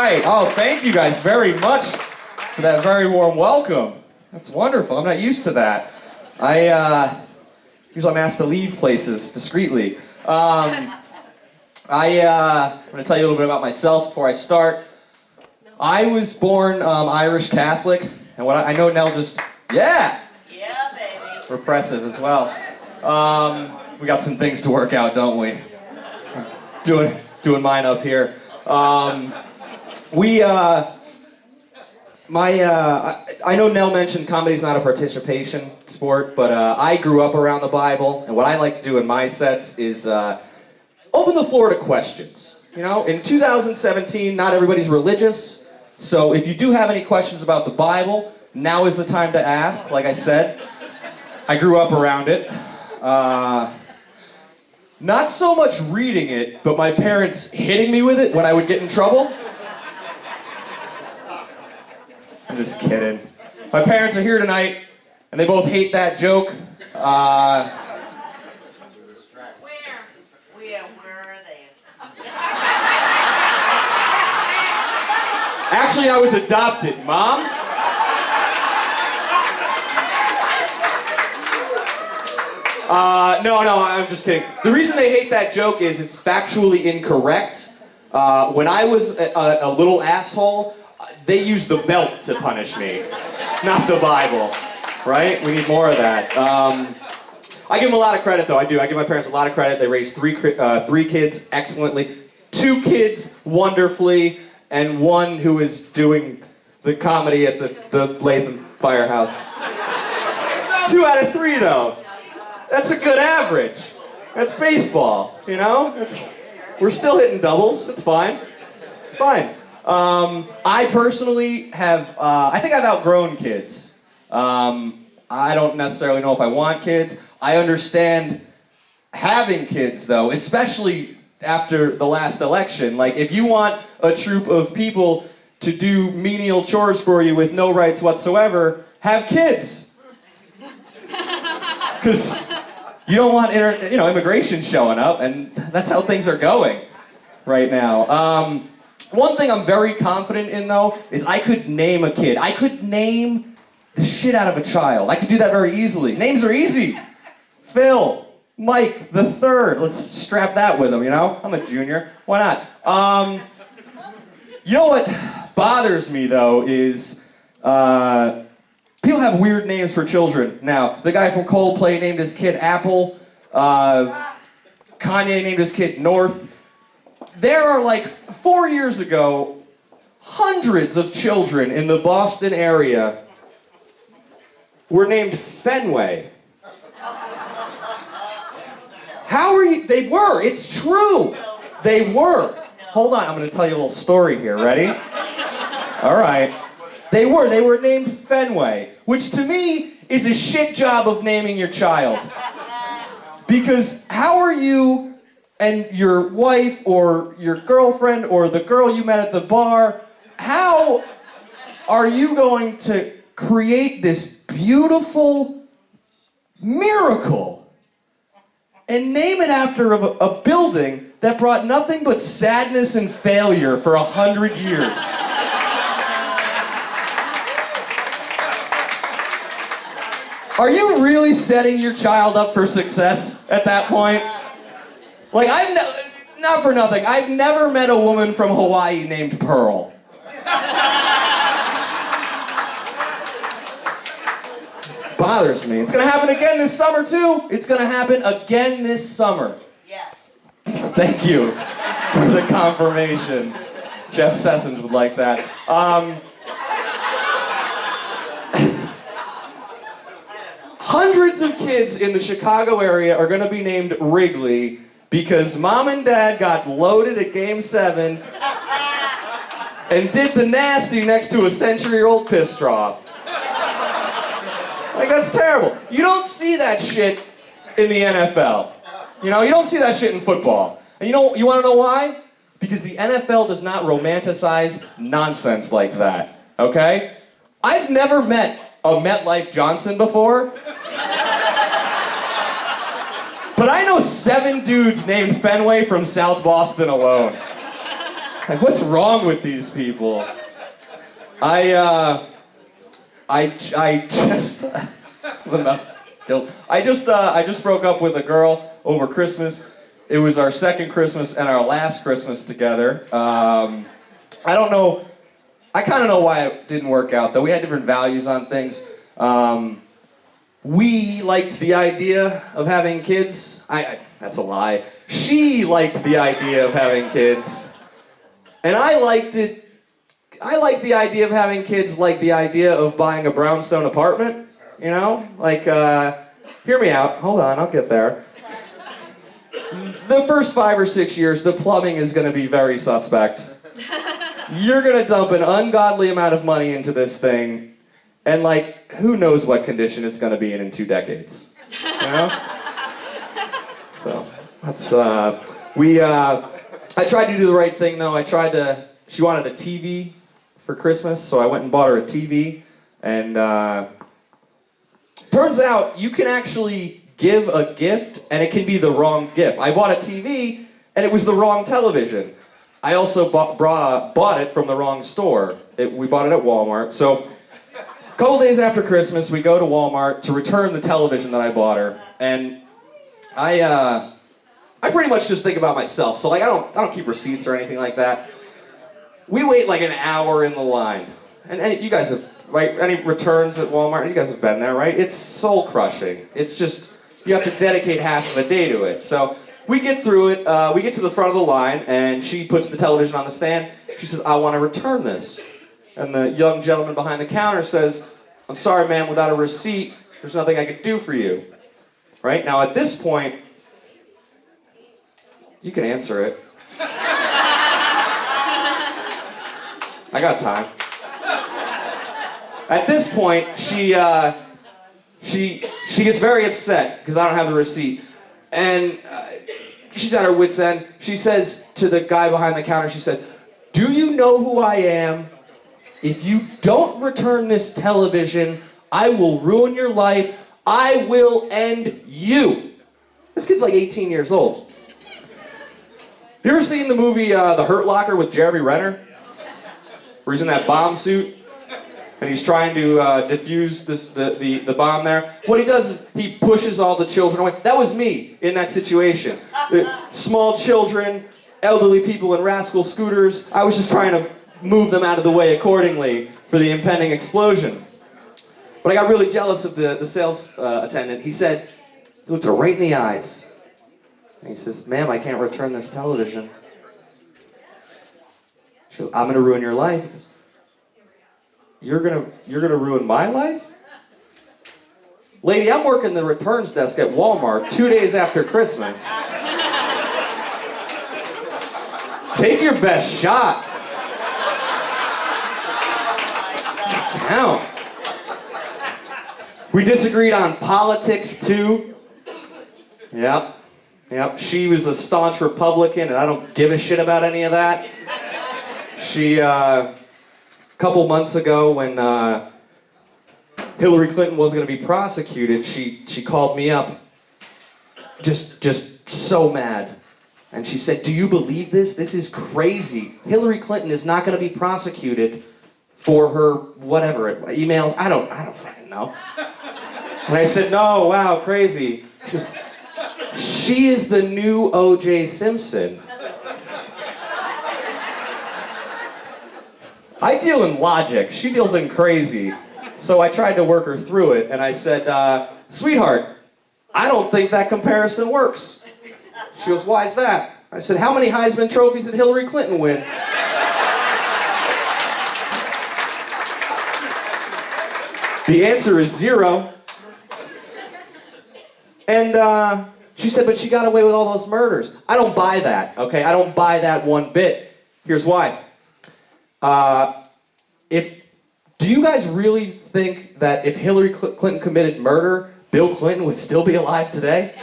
right. Oh, thank you guys very much for that very warm welcome. That's wonderful. I'm not used to that. Usually I'm asked to leave places discreetly. I'm going to tell you a little bit about myself before I start. I was born Irish Catholic, and what I know Nell just, yeah, baby, repressive as well. We got some things to work out, don't we? Doing mine up here. I know Nell mentioned comedy's not a participation sport, but I grew up around the Bible, and what I like to do in my sets is open the floor to questions. You know, in 2017, not everybody's religious, so if you do have any questions about the Bible, now is the time to ask. Like I said, I grew up around it. Not so much reading it, but my parents hitting me with it when I would get in trouble. I'm just kidding. My parents are here tonight, and they both hate that joke. Where are they? Actually, I was adopted, Mom. No, I'm just kidding. The reason they hate that joke is it's factually incorrect. When I was a little asshole, they used the belt to punish me, not the Bible, right? We need more of that. I give them a lot of credit, though. I do. I give my parents a lot of credit. They raised three kids excellently, 2 kids wonderfully, and 1 who is doing the comedy at the Latham Firehouse. 2 out of 3, though. That's a good average. That's baseball, you know? We're still hitting doubles. It's fine. It's fine. I personally have, I think I've outgrown kids. I don't necessarily know if I want kids. I understand having kids, though, especially after the last election. Like, if you want a troop of people to do menial chores for you with no rights whatsoever, have kids. Because you don't want immigration showing up, and that's how things are going right now. One thing I'm very confident in, though, is I could name a kid. I could name the shit out of a child. I could do that very easily. Names are easy. Phil, Mike, the third. Let's strap that with him, you know? I'm a junior. Why not? You know what bothers me, though, is people have weird names for children now. The guy from Coldplay named his kid Apple. Kanye named his kid North. There are, like, 4 years ago, hundreds of children in the Boston area were named Fenway. How are you? They were. It's true. They were. Hold on. I'm going to tell you a little story here. Ready? All right. They were named Fenway, which to me is a shit job of naming your child. Because how are you and your wife or your girlfriend or the girl you met at the bar, how are you going to create this beautiful miracle and name it after a building that brought nothing but sadness and failure for 100 years? Are you really setting your child up for success at that point? Like, not for nothing, I've never met a woman from Hawaii named Pearl. It bothers me. It's gonna happen again this summer, too. It's gonna happen again this summer. Yes. Thank you for the confirmation. Jeff Sessions would like that. Hundreds of kids in the Chicago area are gonna be named Wrigley because Mom and Dad got loaded at Game 7 and did the nasty next to a century-old piss trough. Like, that's terrible. You don't see that shit in the NFL. You know, you don't see that shit in football. And you wanna know why? Because the NFL does not romanticize nonsense like that, okay? I've never met a MetLife Johnson before. But I know 7 dudes named Fenway from South Boston alone. Like, what's wrong with these people? I just broke up with a girl over Christmas. It was our second Christmas and our last Christmas together. I don't know. I kind of know why it didn't work out, though. We had different values on things. We liked the idea of having kids. That's a lie. She liked the idea of having kids. And I liked it. I like the idea of having kids like the idea of buying a brownstone apartment. You know? Like, hear me out. Hold on, I'll get there. The first 5 or 6 years, the plumbing is going to be very suspect. You're going to dump an ungodly amount of money into this thing, and, like, who knows what condition it's going to be in 2 decades. You know? So, that's, I tried to do the right thing, though. She wanted a TV for Christmas, so I went and bought her a TV, and, turns out you can actually give a gift, and it can be the wrong gift. I bought a TV, and it was the wrong television. I also bought it from the wrong store. We bought it at Walmart. So, a couple days after Christmas, we go to Walmart to return the television that I bought her, and I pretty much just think about myself. So, like, I don't keep receipts or anything like that. We wait like an hour in the line, and you guys have, right? Any returns at Walmart? You guys have been there, right? It's soul crushing. It's just you have to dedicate half of a day to it. So. We get through it, we get to the front of the line, and she puts the television on the stand. She says, I want to return this. And the young gentleman behind the counter says, I'm sorry, ma'am, without a receipt, there's nothing I could do for you. Right? Now, at this point, you can answer it. I got time. At this point, she gets very upset because I don't have the receipt. And she's at her wit's end. She says to the guy behind the counter, she said, do you know who I am? If you don't return this television, I will ruin your life. I will end you. This kid's like 18 years old. You ever seen the movie The Hurt Locker with Jeremy Renner? Where he's in that bomb suit? And he's trying to defuse the bomb there. What he does is he pushes all the children away. That was me in that situation. Small children, elderly people in rascal scooters. I was just trying to move them out of the way accordingly for the impending explosion. But I got really jealous of the sales attendant. He said, he looked her right in the eyes. And he says, ma'am, I can't return this television. She goes, I'm going to ruin your life. He goes, You're gonna ruin my life? Lady, I'm working the returns desk at Walmart 2 days after Christmas. Take your best shot. Count. We disagreed on politics too. Yep. She was a staunch Republican, and I don't give a shit about any of that. She, couple months ago when Hillary Clinton was going to be prosecuted, she called me up just so mad. And she said, do you believe this? This is crazy. Hillary Clinton is not going to be prosecuted for her whatever, emails. I don't fucking know. And I said, no, wow, crazy. She goes, she is the new O.J. Simpson. I deal in logic. She deals in crazy. So I tried to work her through it, and I said, sweetheart, I don't think that comparison works. She goes, why is that? I said, how many Heisman trophies did Hillary Clinton win? The answer is 0. And she said, but she got away with all those murders. I don't buy that, okay? I don't buy that one bit. Here's why. Do you guys really think that if Hillary Clinton committed murder, Bill Clinton would still be alive today?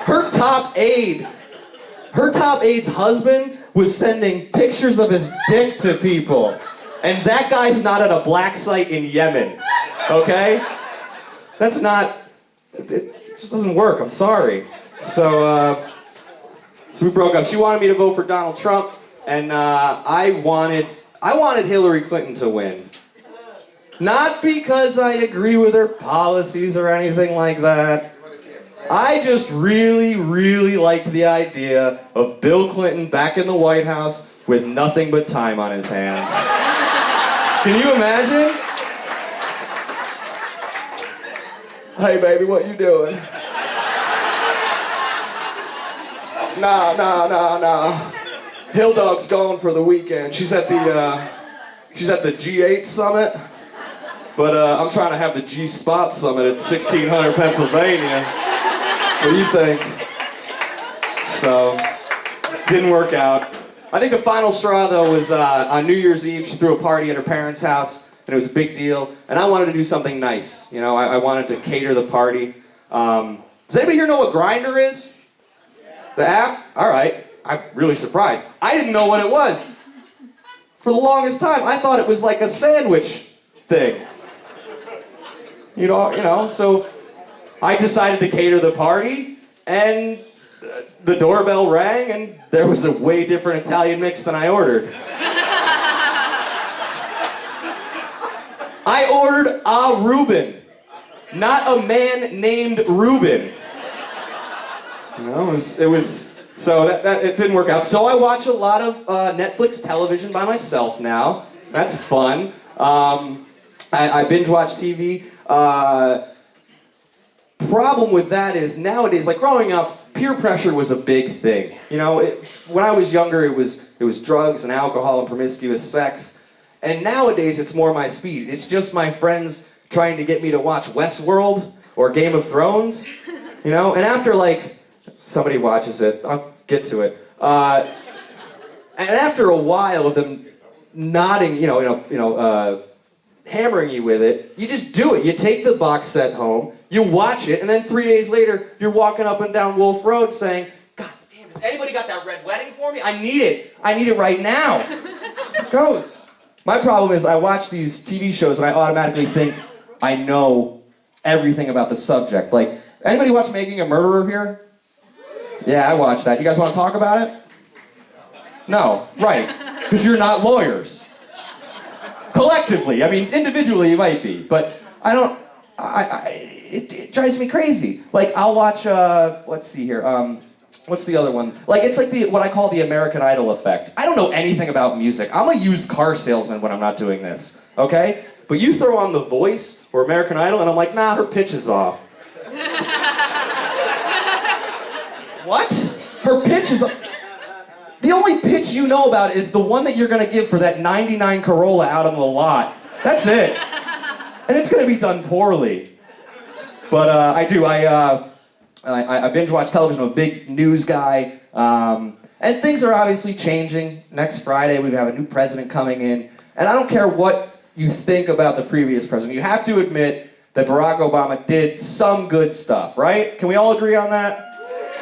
Her top aide's husband was sending pictures of his dick to people. And that guy's not at a black site in Yemen, okay? That's not, it just doesn't work, I'm sorry. So So we broke up. She wanted me to vote for Donald Trump, and I wanted Hillary Clinton to win. Not because I agree with her policies or anything like that. I just really, really liked the idea of Bill Clinton back in the White House with nothing but time on his hands. Can you imagine? Hey baby, what you doing? Nah. Hill Dog's gone for the weekend. She's at the G8 summit, but I'm trying to have the G-Spot summit at 1600 Pennsylvania. What do you think? So, didn't work out. I think the final straw, though, was on New Year's Eve. She threw a party at her parents' house, and it was a big deal. And I wanted to do something nice. You know, I wanted to cater the party. Does anybody here know what Grindr is? The app? All right. I'm really surprised. I didn't know what it was. For the longest time, I thought it was like a sandwich thing. You know, so I decided to cater the party, and the doorbell rang, and there was a way different Italian mix than I ordered. I ordered a Reuben, not a man named Reuben. You know, it was so that it didn't work out. So I watch a lot of Netflix television by myself now. That's fun. I binge watch TV. Problem with that is nowadays, like growing up, peer pressure was a big thing. You know, when I was younger, it was drugs and alcohol and promiscuous sex. And nowadays, it's more my speed. It's just my friends trying to get me to watch Westworld or Game of Thrones. You know, and after like somebody watches it, I'll get to it. And after a while of them nodding, hammering you with it, you just do it. You take the box set home, you watch it, and then 3 days later, you're walking up and down Wolf Road saying, God damn, has anybody got that red wedding for me? I need it. I need it right now. It goes. My problem is I watch these TV shows and I automatically think I know everything about the subject. Like, anybody watch Making a Murderer here? Yeah, I watched that. You guys want to talk about it? No, right. Because you're not lawyers. Collectively, I mean, individually you might be, but I don't, it drives me crazy. Like, I'll watch, let's see here, what's the other one? Like, it's like what I call the American Idol effect. I don't know anything about music. I'm a used car salesman when I'm not doing this, okay? But you throw on The Voice or American Idol, and I'm like, nah, her pitch is off. What? Her pitch is off. The only pitch you know about is the one that you're going to give for that 99 Corolla out on the lot. That's it. And it's going to be done poorly. But I binge watch television. I'm a big news guy. And things are obviously changing. Next Friday, we have a new president coming in. And I don't care what you think about the previous president. You have to admit that Barack Obama did some good stuff, right? Can we all agree on that?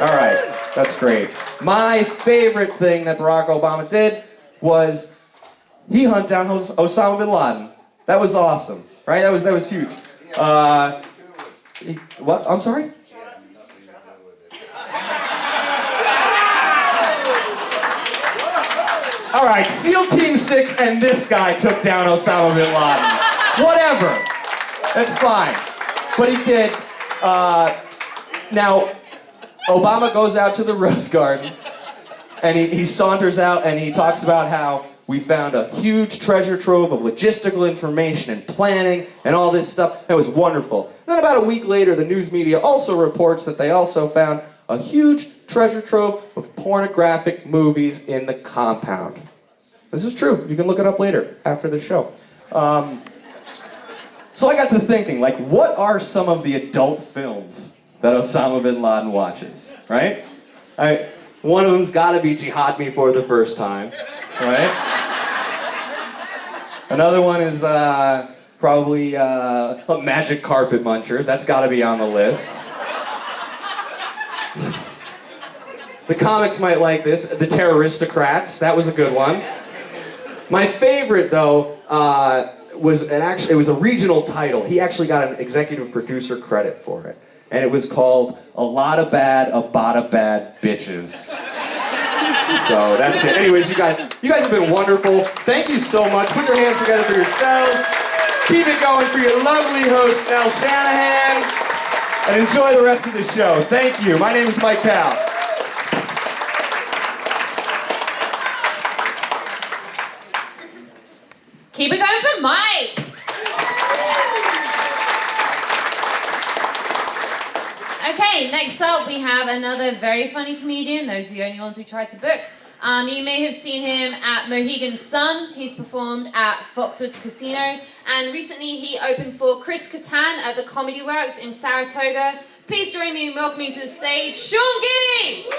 All right, that's great. My favorite thing that Barack Obama did was he hunted down Osama bin Laden. That was awesome, right? That was huge. What? I'm sorry? All right, SEAL Team 6 and this guy took down Osama bin Laden. Whatever. That's fine. But he did. Now, Obama goes out to the Rose Garden, and he saunters out, and he talks about how we found a huge treasure trove of logistical information and planning and all this stuff. It was wonderful. And then about a week later, the news media also reports that they also found a huge treasure trove of pornographic movies in the compound. This is true. You can look it up later, after the show. So I got to thinking, like, what are some of the adult films that Osama bin Laden watches, right? One of them's gotta be Jihad Me for the First Time, right? Another one is probably Magic Carpet Munchers. That's gotta be on the list. The comics might like this. The Terroristocrats. That was a good one. My favorite, though, was a regional title. He actually got an executive producer credit for it. And it was called A Lot of Bad, A Bada Bad Bitches. So that's it. Anyways, you guys have been wonderful. Thank you so much. Put your hands together for yourselves. Keep it going for your lovely host, Elle Shanahan. And enjoy the rest of the show. Thank you. My name is Mike Cahill. Keep it going for Mike. Okay, next up we have another very funny comedian. Those are the only ones we tried to book. You may have seen him at Mohegan Sun. He's performed at Foxwoods Casino. And recently he opened for Chris Kattan at the Comedy Works in Saratoga. Please join me in welcoming to the stage, Sean Giddy!